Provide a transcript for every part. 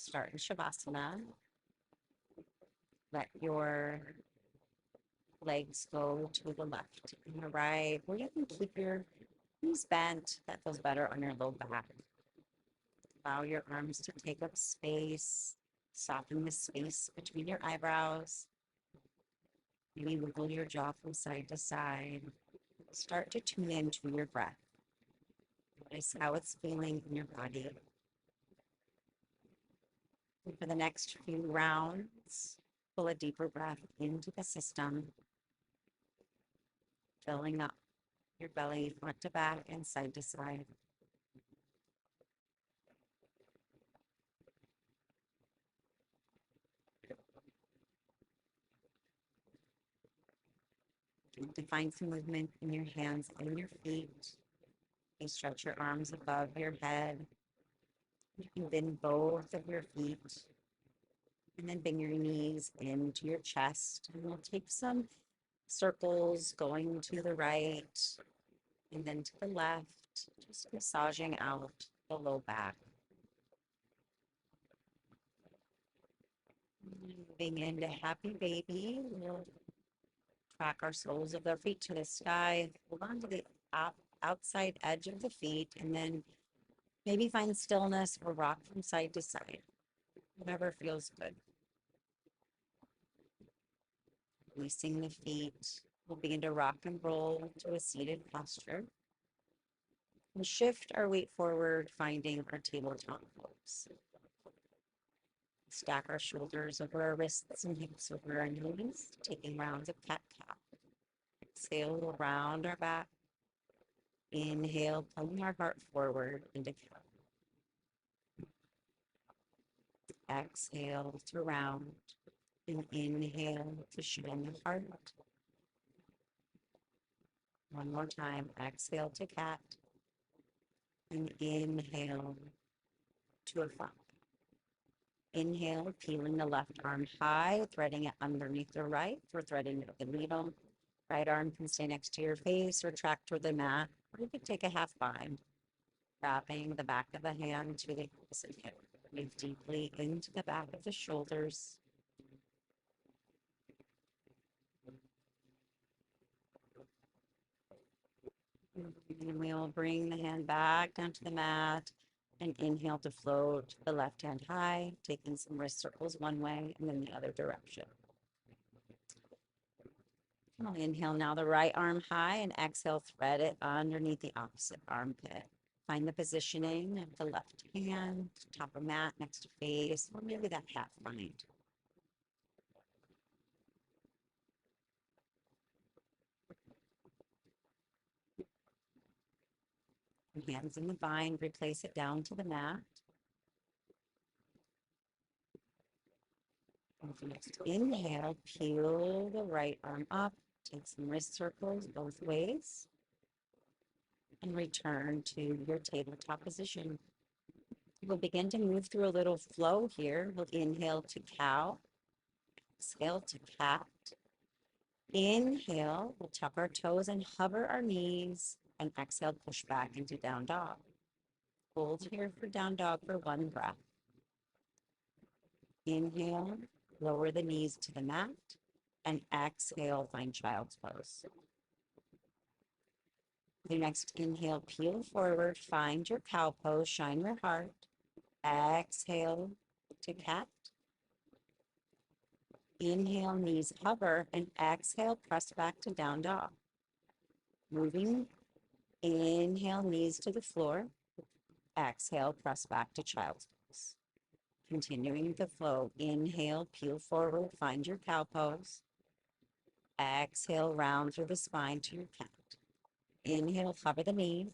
Start in Shavasana. Let your legs go to the left and the right, or you can keep your knees bent. That feels better on your low back. Allow your arms to take up space. Soften the space between your eyebrows. Maybe wiggle your jaw from side to side. Start to tune into your breath. Notice how it's feeling in your body. And for the next few rounds, pull a deeper breath into the system, filling up your belly front to back and side to side. To find some movement in your hands and your feet. You stretch your arms above your head. You can bend both of your feet and then bring your knees into your chest. And we'll take some circles going to the right and then to the left, just massaging out the low back. Moving into happy baby, we'll track our soles of the feet to the sky, hold on to the outside edge of the feet, and then maybe find stillness or rock from side to side, whatever feels good. Releasing the feet, we'll begin to rock and roll to a seated posture. We'll shift our weight forward, finding our tabletop pose. Stack our shoulders over our wrists and hips over our knees, taking rounds of cat-cow. Exhale, round our back. Inhale, pulling our heart forward into cow. Exhale to round. And inhale to shine the heart. One more time. Exhale to cat. And inhale to a flower. Inhale, peeling the left arm high, threading it underneath the right. We're threading the needle. Right arm can stay next to your face or track toward the mat. Or you could take a half bind, wrapping the back of the hand to the opposite hip. Breathe deeply into the back of the shoulders. And we'll bring the hand back down to the mat and inhale to float the left hand high, taking some wrist circles one way and then the other direction. I'll inhale now the right arm high and exhale, thread it underneath the opposite armpit. Find the positioning of the left hand, top of mat, next to face, or maybe that half bind. Hands in the bind, replace it down to the mat. Next inhale, peel the right arm up, take some wrist circles both ways, and return to your tabletop position. We'll begin to move through a little flow here. We'll inhale to cow, exhale to cat. Inhale, we'll tuck our toes and hover our knees, and exhale, push back into down dog. Hold here for down dog for one breath. Inhale, lower the knees to the mat, and exhale, find child's pose. The next inhale, peel forward, find your cow pose, shine your heart. Exhale to cat. Inhale, knees hover, and exhale, press back to down dog. Moving, inhale, knees to the floor. Exhale, press back to child's pose. Continuing the flow, inhale, peel forward, find your cow pose. Exhale, round through the spine to your cat. Inhale, cover the knees.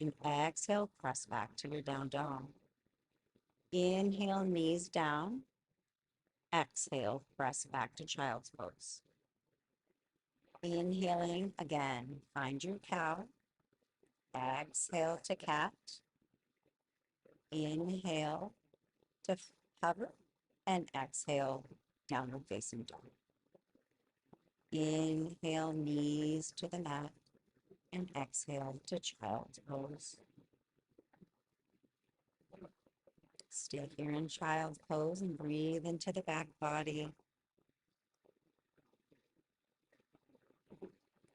And exhale, press back to your down dog. Inhale, knees down. Exhale, press back to child's pose. Inhaling again, find your cow. Exhale to cat. Inhale to hover. And exhale, downward facing dog. Inhale, knees to the mat. And exhale to child's pose. Stay here in child's pose and breathe into the back body.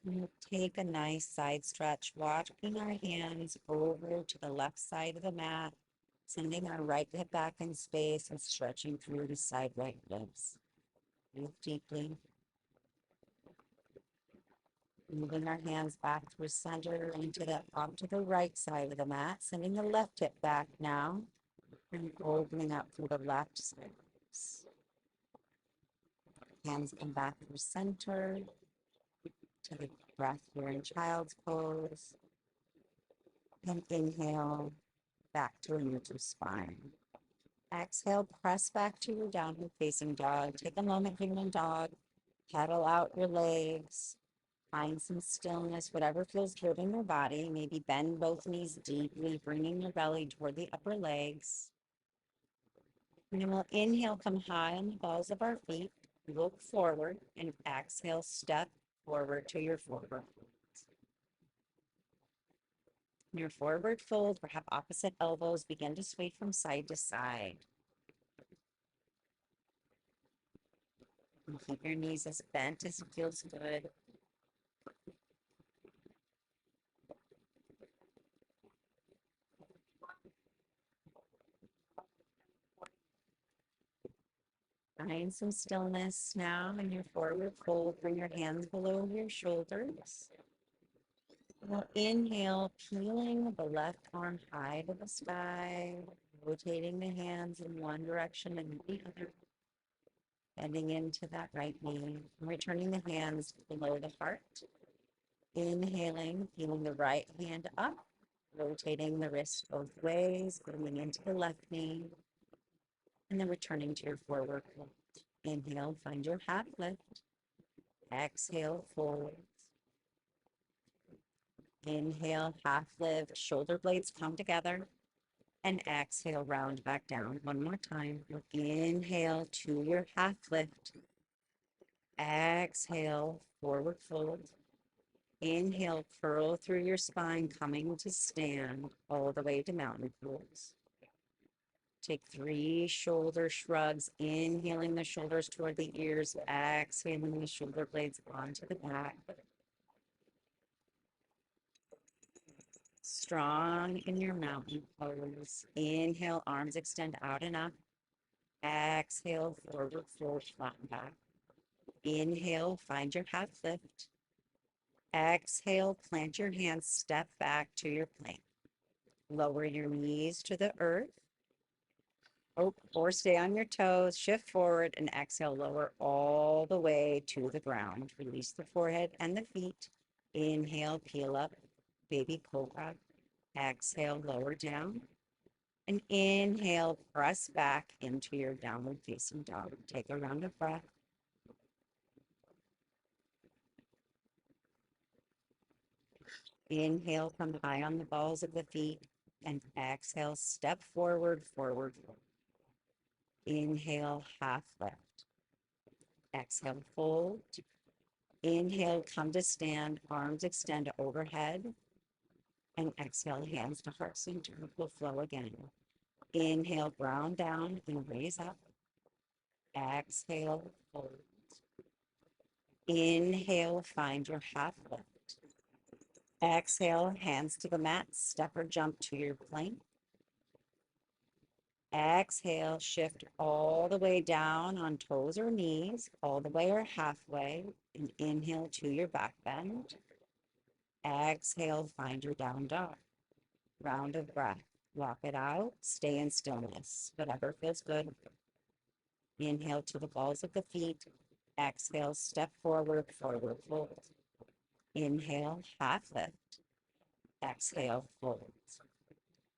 And we'll take a nice side stretch, walking our hands over to the left side of the mat, sending our right hip back in space and stretching through the side right ribs. Breathe deeply. Moving our hands back through center into the up to the right side of the mat, sending the left hip back now and opening up through the left side. Hands come back through center to the breath here in child's pose. And inhale back to a neutral spine. Exhale, press back to your downward facing dog. Take a moment here in dog. Pedal out your legs. Find some stillness, whatever feels good in your body. Maybe bend both knees deeply, bringing your belly toward the upper legs. And then we'll inhale, come high on the balls of our feet. Look forward and exhale, step forward to your forward. In your forward fold, perhaps opposite elbows begin to sway from side to side. And keep your knees as bent as it feels good. Find some stillness now in your forward fold. Bring your hands below your shoulders. We'll inhale, peeling the left arm high to the sky, rotating the hands in one direction and the other, bending into that right knee, and returning the hands below the heart. Inhaling, peeling the right hand up, rotating the wrist both ways, bringing into the left knee, and then returning to your forward fold. Inhale, find your half lift. Exhale, fold. Inhale, half lift, shoulder blades come together. And exhale, round back down. One more time. Inhale to your half lift. Exhale, forward fold. Inhale, curl through your spine, coming to stand all the way to mountain pose. Take 3 shoulder shrugs, inhaling the shoulders toward the ears, exhaling the shoulder blades onto the back. Strong in your mountain pose. Inhale, arms extend out and up. Exhale, forward fold, flatten back. Inhale, find your half lift. Exhale, plant your hands, step back to your plank. Lower your knees to the earth. Or stay on your toes, shift forward, and exhale, lower all the way to the ground. Release the forehead and the feet. Inhale, peel up, baby cobra. Exhale, lower down. And inhale, press back into your downward facing dog. Take a round of breath. Inhale, come high on the balls of the feet. And exhale, step forward, forward, forward. Inhale, half lift. Exhale, fold. Inhale, come to stand, arms extend overhead. And exhale, hands to heart center. We'll flow again. Inhale, ground down and raise up. Exhale, fold. Inhale, find your half lift. Exhale, hands to the mat, step or jump to your plank. Exhale, shift all the way down on toes or knees, all the way or halfway, and inhale to your back bend. Exhale, find your down dog. Round of breath. Walk it out, stay in stillness, whatever feels good. Inhale to the balls of the feet. Exhale, step forward, forward fold. Inhale, half lift. Exhale, fold.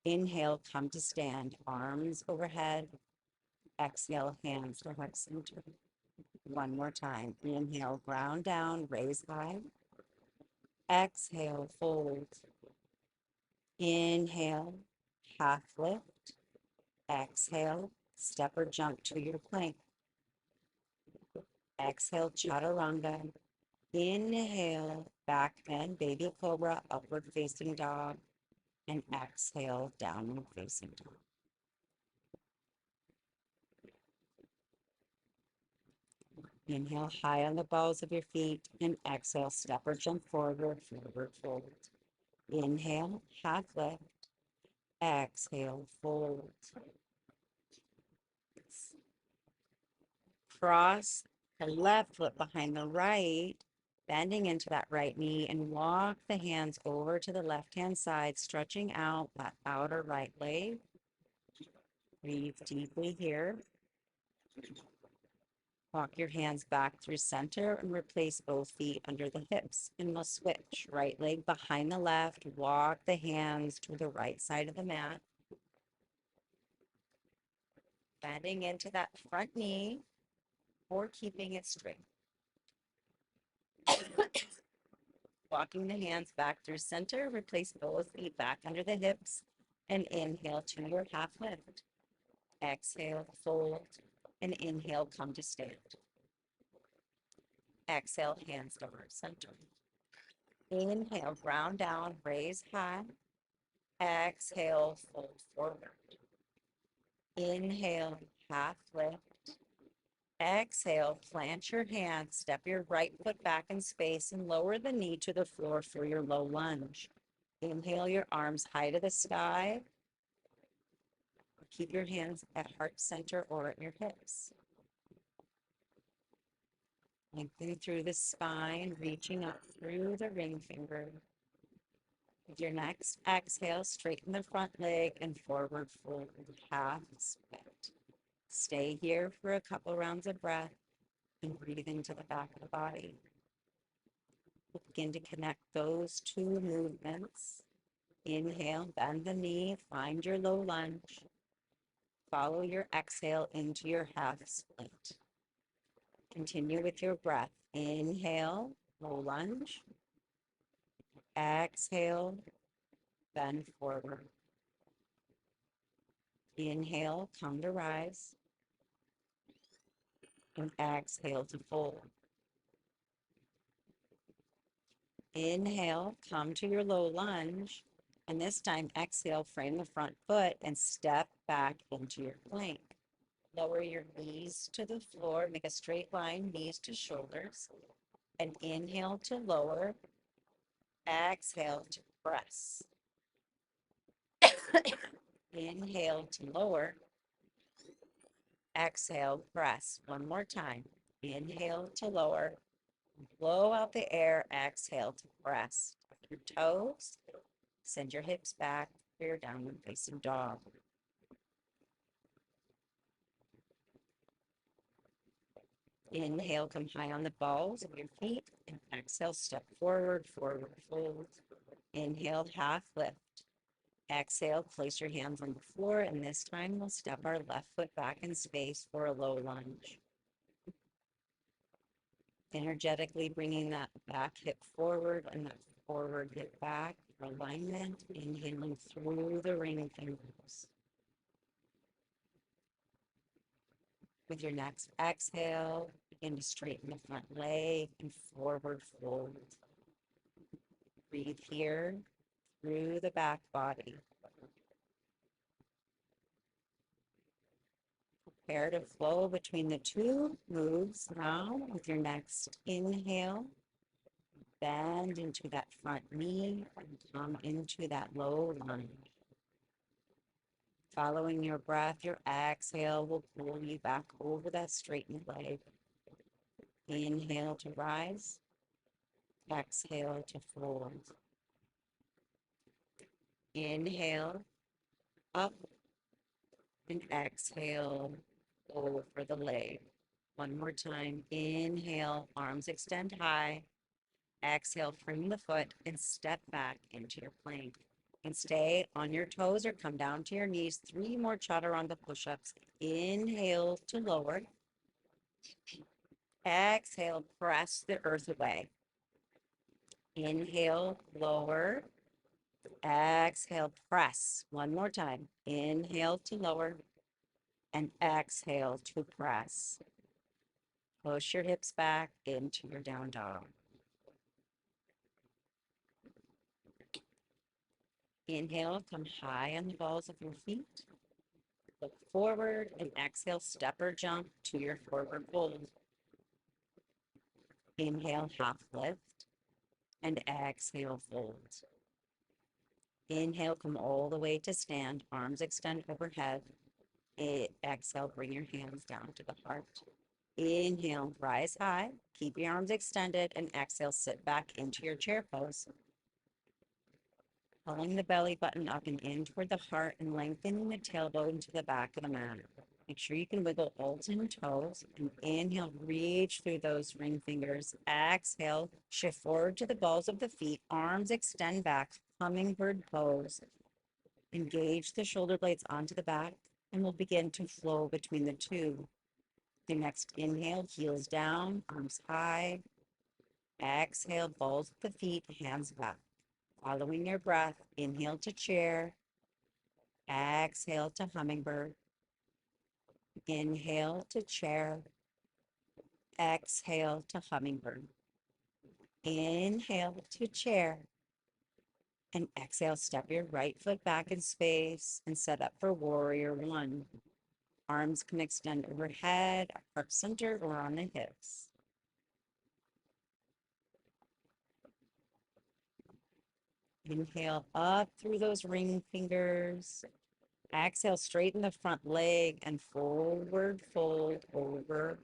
Inhale, come to stand, arms overhead. Exhale, hands to heart center. One more time. Inhale, ground down, raise high. Exhale, fold. Inhale, half lift. Exhale, step or jump to your plank. Exhale, chaturanga. Inhale, back bend, baby cobra, upward facing dog. And exhale, downward facing dog. Inhale high on the balls of your feet and exhale, step or jump forward, forward fold. Inhale, half lift. Exhale, fold. Cross the left foot behind the right, bending into that right knee, and walk the hands over to the left-hand side, stretching out that outer right leg. Breathe deeply here. Walk your hands back through center and replace both feet under the hips. And we'll switch. Right leg behind the left. Walk the hands to the right side of the mat. Bending into that front knee or keeping it straight. Walking the hands back through center. Replace both feet back under the hips. And inhale to your half lift. Exhale, fold. And inhale, come to stand. Exhale, hands to heart center. Inhale, round down, raise high. Exhale, fold forward. Inhale, half lift. Exhale, plant your hands, step your right foot back in space and lower the knee to the floor for your low lunge. Inhale, your arms high to the sky. Keep your hands at heart center or at your hips. Lengthen through the spine, reaching up through the ring finger. With your next exhale, straighten the front leg and forward fold, half split. Stay here for a couple rounds of breath and breathe into the back of the body. Begin to connect those two movements. Inhale, bend the knee, find your low lunge. Follow your exhale into your half split. Continue with your breath. Inhale, low lunge. Exhale, bend forward. Inhale, come to rise. And exhale to fold. Inhale, come to your low lunge. And this time, exhale, frame the front foot and step back into your plank. Lower your knees to the floor, make a straight line, knees to shoulders. And inhale to lower, exhale to press. Inhale to lower, exhale, press. One more time. Inhale to lower, blow out the air, exhale to press. Your toes, send your hips back for your downward facing dog. Inhale, come high on the balls of your feet, and exhale, step forward, forward fold. Inhale, half lift. Exhale, place your hands on the floor, and this time we'll step our left foot back in space for a low lunge. Energetically bringing that back hip forward and that forward hip back for alignment, inhaling through the ring fingers. With your next exhale, begin to straighten the front leg and forward fold. Breathe here through the back body. Prepare to flow between the two moves now with your next inhale. Bend into that front knee and come into that low lunge. Following your breath, your exhale will pull you back over that straightened leg. Inhale to rise. Exhale to fold. Inhale, up, and exhale, over the leg. One more time. Inhale, arms extend high. Exhale, frame the foot and step back into your plank. And stay on your toes or come down to your knees. 3 more chaturanga push-ups. Inhale to lower. Exhale, press the earth away. Inhale, lower. Exhale, press. One more time. Inhale to lower. And exhale to press. Push your hips back into your down dog. Inhale, come high on the balls of your feet. Look forward and exhale, step or jump to your forward fold. Inhale, half lift, and exhale, fold. Inhale, come all the way to stand, arms extend overhead. Exhale, bring your hands down to the heart. Inhale, rise high, keep your arms extended, and exhale, sit back into your chair pose. Pulling the belly button up and in toward the heart and lengthening the tailbone to the back of the mat. Make sure you can wiggle all 10 toes, and inhale, reach through those ring fingers. Exhale, shift forward to the balls of the feet, arms extend back, hummingbird pose. Engage the shoulder blades onto the back, and we'll begin to flow between the two. The next inhale, heels down, arms high. Exhale, balls of the feet, hands back. Following your breath, inhale to chair. Exhale to hummingbird. Inhale to chair. Exhale to hummingbird. Inhale to chair. And exhale, step your right foot back in space and set up for warrior one. Arms can extend overhead, heart center, or on the hips. Inhale up through those ring fingers. Exhale, straighten the front leg and forward fold over.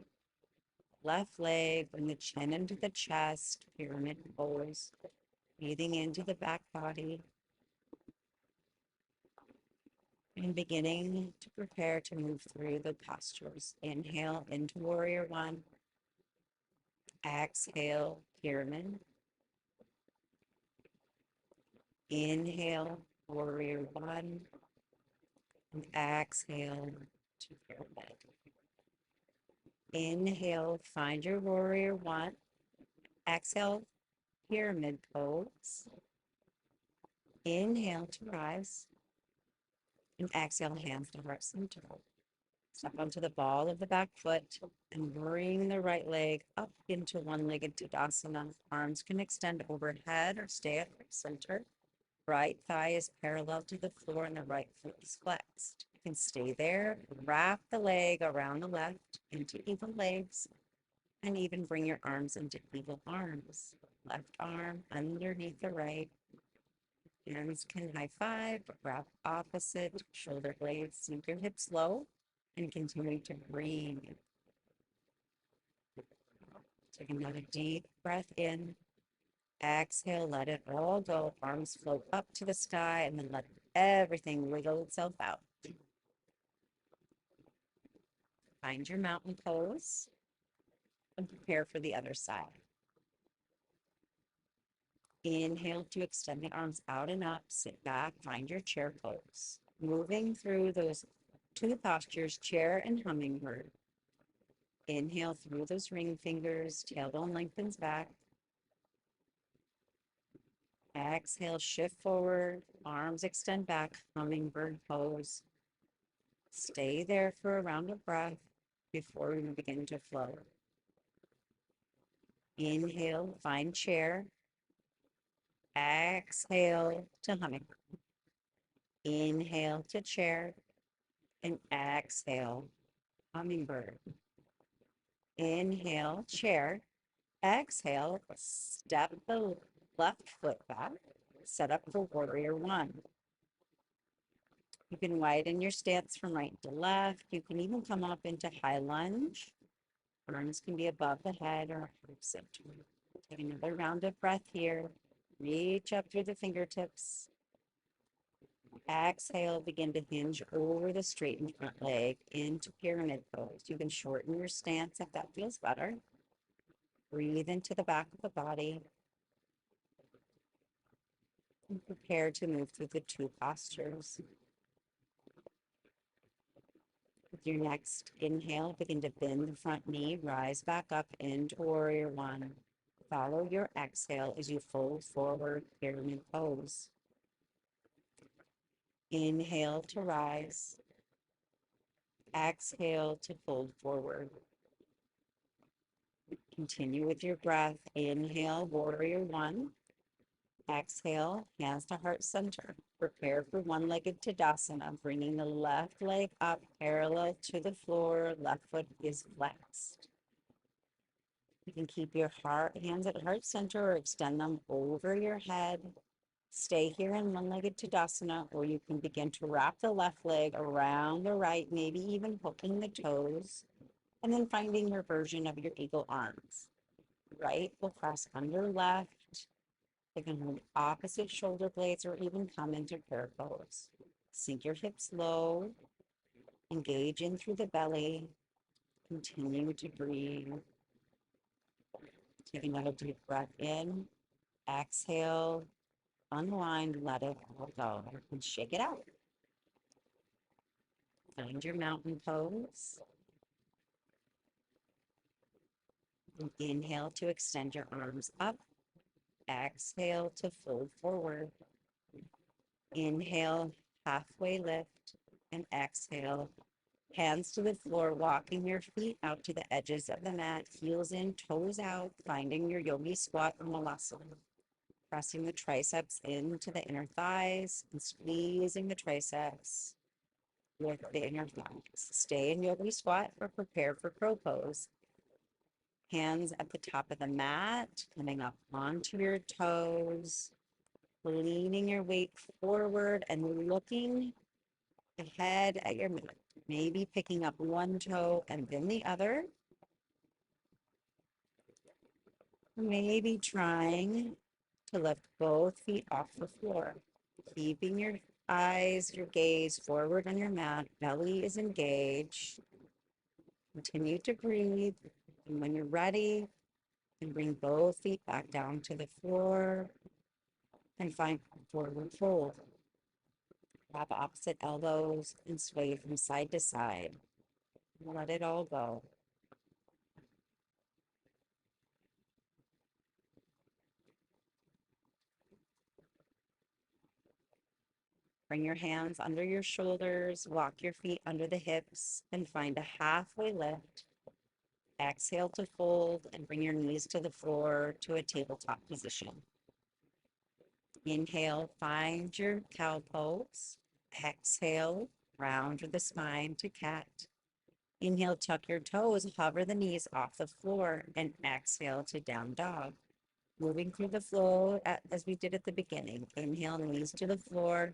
Left leg, bring the chin into the chest, pyramid pose. Breathing into the back body. And beginning to prepare to move through the postures. Inhale into warrior one. Exhale, pyramid. Inhale, warrior one. And exhale to pyramid. Inhale, find your warrior one. Exhale, pyramid pose. Inhale to rise. And exhale, hands to heart center. Step onto the ball of the back foot and bring the right leg up into one-legged Tadasana. Arms can extend overhead or stay at heart center. Right thigh is parallel to the floor and the right foot is flexed. You can stay there, wrap the leg around the left into eagle legs, and even bring your arms into eagle arms. Left arm underneath the right. Hands can high five, wrap opposite shoulder blades, sink your hips low, and continue to breathe. Take another deep breath in. Exhale, let it all go. Arms float up to the sky, and then let everything wiggle itself out. Find your mountain pose and prepare for the other side. Inhale to extend the arms out and up. Sit back, find your chair pose. Moving through those two postures, chair and hummingbird. Inhale through those ring fingers, tailbone lengthens back. Exhale, shift forward, arms extend back, hummingbird pose. Stay there for a round of breath before we begin to flow. Inhale, find chair. Exhale to hummingbird. Inhale to chair. And exhale, hummingbird. Inhale, chair. Exhale, step the left foot back. Set up for warrior one. You can widen your stance from right to left. You can even come up into high lunge. Arms can be above the head or heart center. Take another round of breath here. Reach up through the fingertips. Exhale, begin to hinge over the straightened front leg into pyramid pose. You can shorten your stance if that feels better. Breathe into the back of the body. And prepare to move through the two postures. With your next inhale, begin to bend the front knee, rise back up into warrior one. Follow your exhale as you fold forward, pyramid pose. Inhale to rise. Exhale to fold forward. Continue with your breath. Inhale, warrior one. Exhale, hands to heart center. Prepare for one-legged Tadasana, bringing the left leg up parallel to the floor. Left foot is flexed. You can keep your hands at heart center or extend them over your head. Stay here in one-legged Tadasana, or you can begin to wrap the left leg around the right, maybe even hooking the toes, and then finding your version of your eagle arms. Right will press under left. You can hold opposite shoulder blades or even come into prayer pose. Sink your hips low, engage in through the belly, continue to breathe. Take another deep breath in, exhale, unwind, let it all go, and shake it out. Find your mountain pose. Inhale to extend your arms up. Exhale to fold forward. Inhale, halfway lift, and exhale. Hands to the floor, walking your feet out to the edges of the mat, heels in, toes out, finding your yogi squat or malasana. Pressing the triceps into the inner thighs and squeezing the triceps with the inner thighs. Stay in yogi squat or prepare for crow pose. Hands at the top of the mat, coming up onto your toes, leaning your weight forward and looking ahead at your mat. Maybe picking up one toe and then the other. Maybe trying to lift both feet off the floor. Keeping your eyes, your gaze forward on your mat. Belly is engaged. Continue to breathe. And when you're ready, you can bring both feet back down to the floor and find forward fold. Grab opposite elbows and sway from side to side. Let it all go. Bring your hands under your shoulders, walk your feet under the hips, and find a halfway lift. Exhale to fold and bring your knees to the floor to a tabletop position. Inhale, find your cow pose. Exhale, round through the spine to cat. Inhale, tuck your toes, hover the knees off the floor, and exhale to down dog. Moving through the flow as we did at the beginning. Inhale, knees to the floor.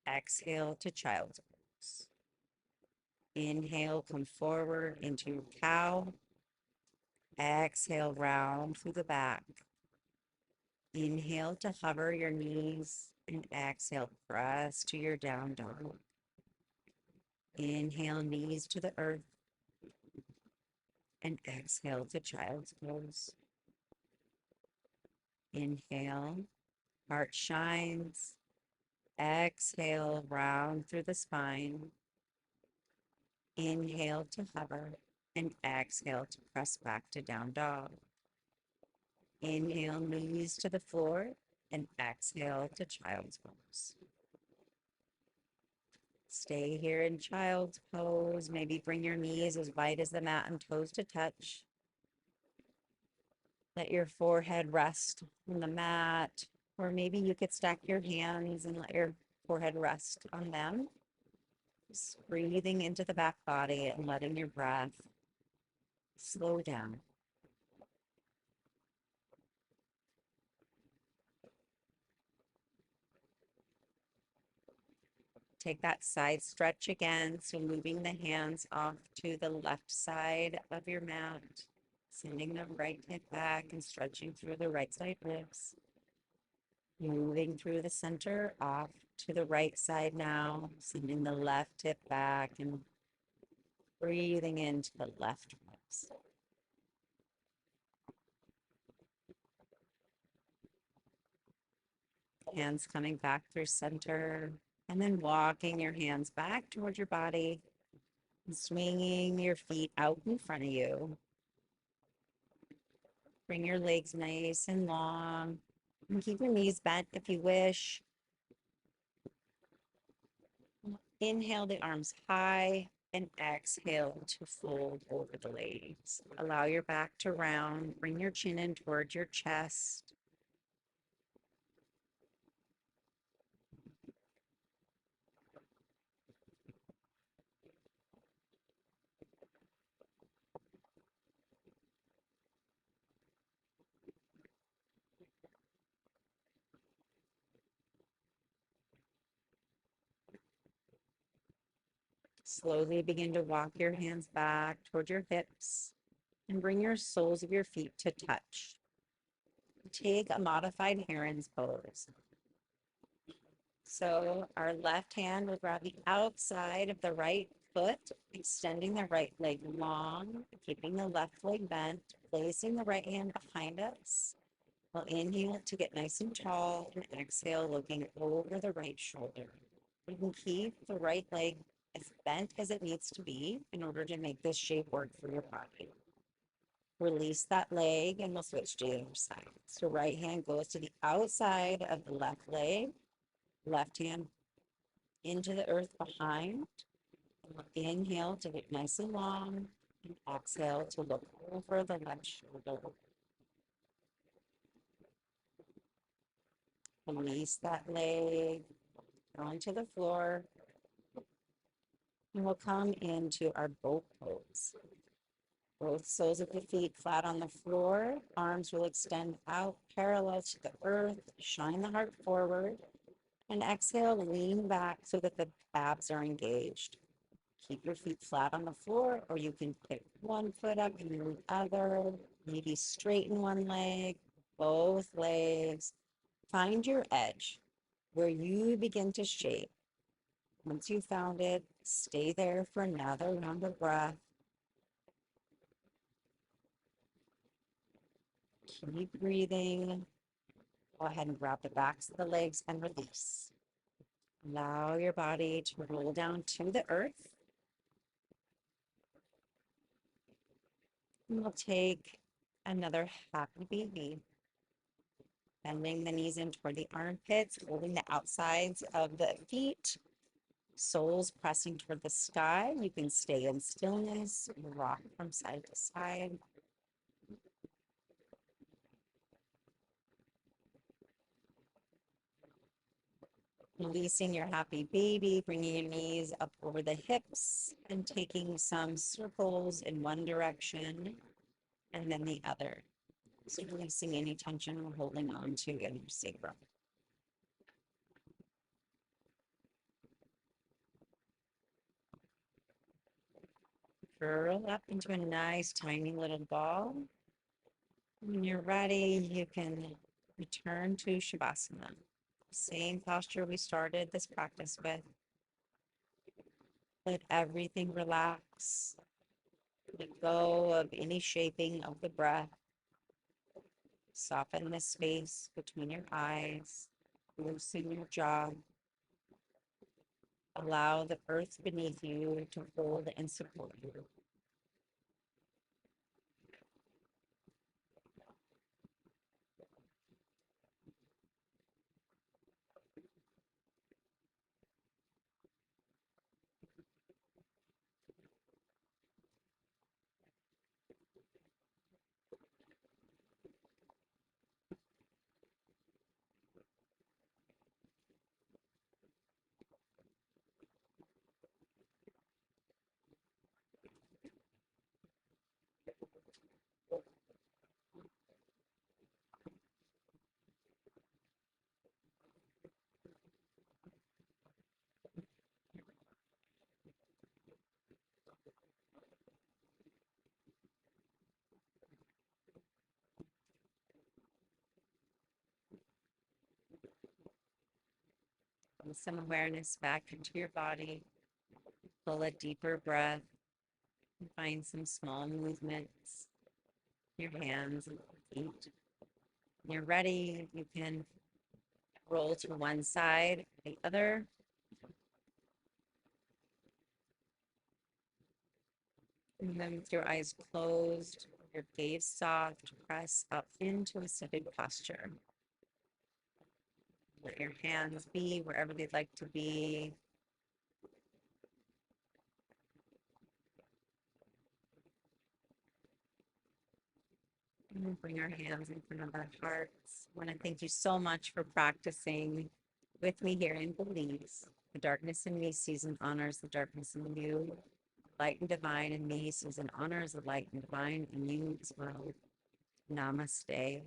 Exhale to child's pose. Inhale, come forward into cow. Exhale, round through the back. Inhale to hover your knees and exhale, press to your down dog. Inhale, knees to the earth and exhale to child's pose. Inhale, heart shines. Exhale, round through the spine. Inhale to hover and exhale to press back to down dog. Inhale, knees to the floor and exhale to child's pose. Stay here in child's pose. Maybe bring your knees as wide as the mat and toes to touch. Let your forehead rest on the mat, or maybe you could stack your hands and let your forehead rest on them. Just breathing into the back body and letting your breath slow down. Take that side stretch again. So moving the hands off to the left side of your mat, sending the right hip back and stretching through the right side ribs. Moving through the center off to the right side now, sending the left hip back and breathing into the left ribs. Hands coming back through center, and then walking your hands back towards your body and swinging your feet out in front of you. Bring your legs nice and long and keep your knees bent if you wish. Inhale the arms high and exhale to fold over the legs. Allow your back to round. Bring your chin in towards your chest. Slowly begin to walk your hands back toward your hips and bring your soles of your feet to touch. Take a modified heron's pose. So our left hand will grab the outside of the right foot, extending the right leg long, keeping the left leg bent, placing the right hand behind us. We'll inhale to get nice and tall and exhale, looking over the right shoulder. You can keep the right leg as bent as it needs to be in order to make this shape work for your body. Release that leg and we'll switch to the other side. So right hand goes to the outside of the left leg, left hand into the earth behind. Inhale to get nice and long, and exhale to look over the left shoulder. Release that leg onto the floor, and we'll come into our boat pose. Both soles of the feet flat on the floor, arms will extend out parallel to the earth, shine the heart forward, and exhale, lean back so that the abs are engaged. Keep your feet flat on the floor, or you can pick one foot up and the other. Maybe straighten one leg, both legs. Find your edge where you begin to shape. Once you found it, stay there for another round of breath. Keep breathing. Go ahead and grab the backs of the legs and release. Allow your body to roll down to the earth. And we'll take another happy baby. Bending the knees in toward the armpits, holding the outsides of the feet, soles pressing toward the sky. You can stay in stillness, rock from side to side. Releasing your happy baby, bringing your knees up over the hips and taking some circles in one direction and then the other. So releasing any tension we're holding on to in your sacrum. Curl up into a nice tiny little ball. When you're ready, you can return to Shavasana. Same posture we started this practice with. Let everything relax. Let go of any shaping of the breath. Soften the space between your eyes. Loosen your jaw. Allow the earth beneath you to hold and support you. Bring some awareness back into your body. Pull a deeper breath. And find some small movements. Your hands and feet. When you're ready, you can roll to one side, the other. And then with your eyes closed, your gaze soft, press up into a seated posture. Let your hands be wherever they'd like to be. And we'll bring our hands in front of our hearts. I want to thank you so much for practicing with me here in Belize. The darkness in me sees and honors the darkness in you. Light and divine in me sees and honors the light and divine in you as well. Namaste.